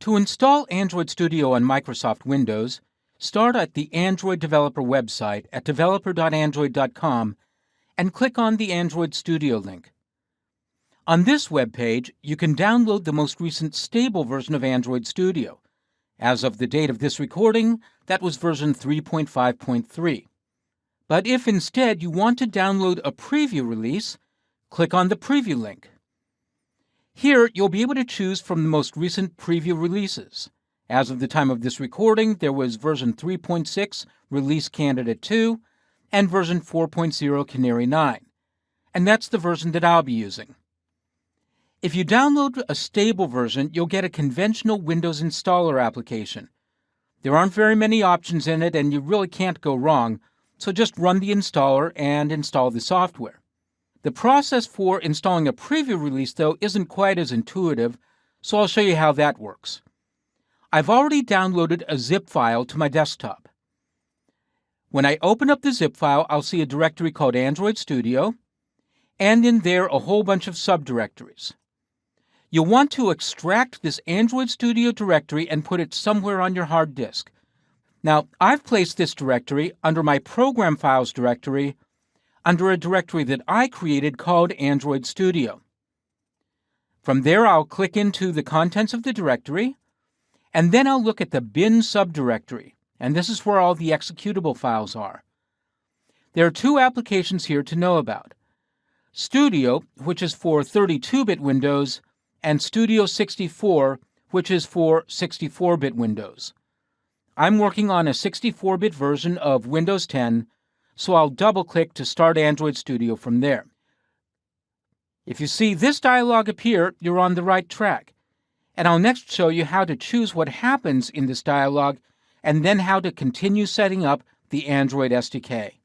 To install Android Studio on Microsoft Windows, start at the Android Developer website at developer.android.com and click on the Android Studio link. On this web page, you can download the most recent stable version of Android Studio. As of the date of this recording, that was version 3.5.3. But if instead you want to download a preview release, click on the Preview link. Here, you'll be able to choose from the most recent preview releases. As of the time of this recording, there was version 3.6, Release Candidate 2, and version 4.0, Canary 9. And that's the version that I'll be using. If you download a stable version, you'll get a conventional Windows installer application. There aren't very many options in it, and you really can't go wrong, so just run the installer and install the software. The process for installing a preview release, though, isn't quite as intuitive, so I'll show you how that works. I've already downloaded a zip file to my desktop. When I open up the zip file, I'll see a directory called Android Studio, and in there a whole bunch of subdirectories. You'll want to extract this Android Studio directory and put it somewhere on your hard disk. Now, I've placed this directory under my Program Files directory, under a directory that I created called Android Studio. From there, I'll click into the contents of the directory, and then I'll look at the bin subdirectory, and this is where all the executable files are. There are two applications here to know about: Studio, which is for 32-bit Windows, and Studio 64, which is for 64-bit Windows. I'm working on a 64-bit version of Windows 10, so I'll double-click to start Android Studio from there. If you see this dialog appear, you're on the right track. And I'll next show you how to choose what happens in this dialog and then how to continue setting up the Android SDK.